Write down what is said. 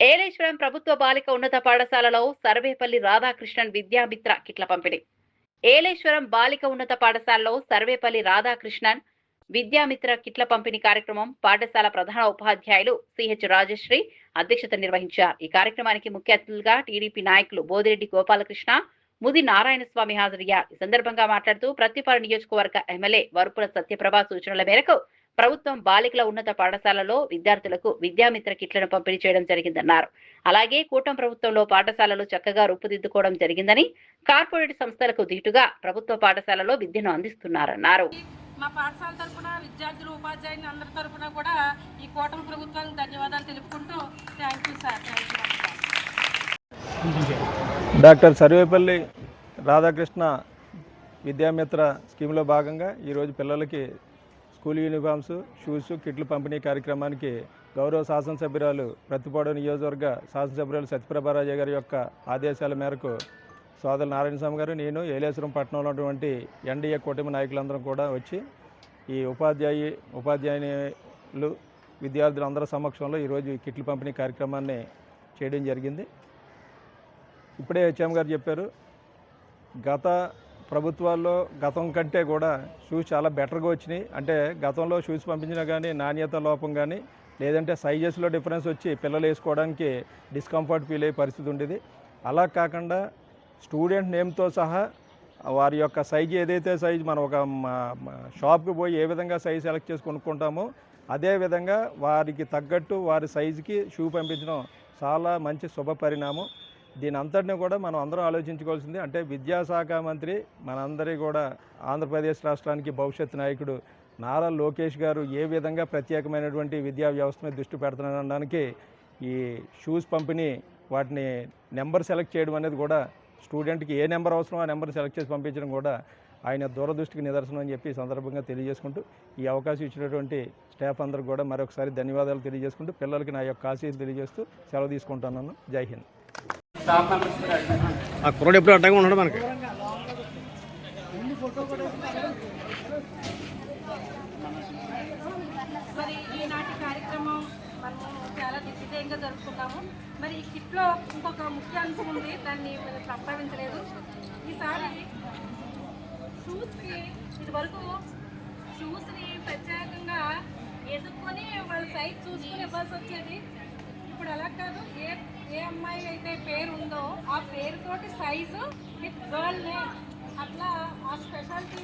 ఏలేశ్వరం ప్రభుత్వ బాలిక ఉన్నత పాఠశాలలో సర్వేపల్లి రాధాకృష్ణన్ విద్యామిత్ర కిట్ల పంపిణీ. ఏలేశ్వరం బాలిక ఉన్నత పాఠశాలలో సర్వేపల్లి రాధాకృష్ణన్ విద్యామిత్ర కిట్ల పంపిణీ కార్యక్రమం పాఠశాల ప్రధాన ఉపాధ్యాయులు సిహెచ్ రాజశ్రీ అధ్యక్షత నిర్వహించారు. ఈ కార్యక్రమానికి ముఖ్య అతిథులుగా టీడీపీ నాయకులు బోదిరెడ్డి గోపాలకృష్ణ, ముది నారాయణస్వామి హాజరయ్యారు. ఈ సందర్భంగా మాట్లాడుతూ ప్రతిపాడు నియోజకవర్గ ఎమ్మెల్యే వరుపుల సత్యప్రభ సూచనల మేరకు ప్రభుత్వం బాలికల ఉన్నత పాఠశాలలో విద్యార్థులకు విద్యామిత్ర కిట్లను పంపిణీ చేయడం జరిగిందన్నారు. అలాగే కూటమి ప్రభుత్వంలో పాఠశాలలు చక్కగా రూపుదిద్దుకోవడం జరిగిందని, కార్పొరేట్ సంస్థలకు దీటుగా ప్రభుత్వ పాఠశాలలో విద్యను అందిస్తున్నారన్నారు. మా పాఠశాల తరఫున విద్యార్థులు ఉపాధ్యాయులు అందరి తరఫున కూడా ఈ కూటమి ప్రభుత్వానికి ధన్యవాదాలు తెలుపుకుంటూ thank you sir. Doctor Sarvepalli Radhakrishna Vidya Mitra స్కీమ్లో భాగంగా ఈరోజు పిల్లలకి స్కూల్ యూనిఫామ్స్, షూస్, కిట్లు పంపిణీ కార్యక్రమానికి గౌరవ శాసనసభ్యురాలు ప్రతిపాడు నియోజకవర్గ శాసనసభ్యురాలు సత్యప్రభారాజు గారి యొక్క ఆదేశాల మేరకు సోదరు నారాయణస్వామి గారు, నేను ఏలేశ్వరం పట్టణంలో ఉన్నటువంటి ఎన్డీఏ కూటమి నాయకులందరం కూడా వచ్చి ఈ ఉపాధ్యాయులు విద్యార్థులందరి సమక్షంలో ఈరోజు ఈ కిట్లు పంపిణీ కార్యక్రమాన్ని చేయడం జరిగింది. ఇప్పుడే హెచ్ఎం గారు చెప్పారు, గత ప్రభుత్వాల్లో గతం కంటే కూడా షూస్ చాలా బెటర్గా వచ్చినాయి. అంటే గతంలో షూస్ పంపించినా కానీ నాణ్యత లోపం కానీ, లేదంటే సైజెస్లో డిఫరెన్స్ వచ్చి పిల్లలు వేసుకోవడానికి డిస్కంఫర్ట్ ఫీల్ అయ్యే పరిస్థితి ఉండేది. అలా కాకుండా స్టూడెంట్ నేమ్తో సహా వారి యొక్క సైజు ఏదైతే సైజు మనం ఒక షాప్కి పోయి ఏ విధంగా సైజు సెలెక్ట్ చేసి కొనుక్కుంటామో అదేవిధంగా వారికి తగ్గట్టు వారి సైజుకి షూ పంపించడం చాలా మంచి శుభ పరిణామం. దీని అంతటిని కూడా మనం అందరం ఆలోచించుకోవాల్సింది. అంటే విద్యాశాఖ మంత్రి మనందరి కూడా ఆంధ్రప్రదేశ్ రాష్ట్రానికి భవిష్యత్ నాయకుడు నారా లోకేష్ గారు ఏ విధంగా ప్రత్యేకమైనటువంటి విద్యా వ్యవస్థ మీద దృష్టి పెడుతున్నారనడానికి ఈ షూస్ పంపిణీ, వాటిని నెంబర్ సెలెక్ట్ చేయడం అనేది కూడా స్టూడెంట్కి ఏ నెంబర్ అవసరమో ఆ నెంబర్ సెలెక్ట్ చేసి పంపించడం కూడా ఆయన దూరదృష్టికి నిదర్శనం అని చెప్పి ఈ సందర్భంగా తెలియజేసుకుంటూ, ఈ అవకాశం ఇచ్చినటువంటి స్టాఫ్ అందరికి కూడా మరొకసారి ధన్యవాదాలు తెలియజేసుకుంటూ, పిల్లలకి నా యొక్క ఆశీస్సులు తెలియజేస్తూ సెలవు తీసుకుంటున్నాను. జై హింద్. ఆ కుర్రాడు ఎప్పుడు అడ్డంగా ఉన్నాడు మనకి. మరి ఈనాటి కార్యక్రమం మనము చాలా దిగ్విజయంగా జరుపుకున్నాము. మరి ఈ కిట్లో ఇంకొక ముఖ్య అంశం ఉంది, దాన్ని మనం ప్రస్తావించలేదు. ఈసారి షూస్కి ఇదివరకు షూస్ని ప్రత్యేకంగా ఎదుర్కొని వాళ్ళ సైజ్ చూసుకొని ఇవ్వాల్సి వచ్చేది. ఇప్పుడు అలా కాదు, ఏ అమ్మాయి అయితే పేరు ఉందో ఆ పేరుతోటి సైజు విత్ గర్ల్ నేమ్, అట్లా ఆ స్పెషాలిటీ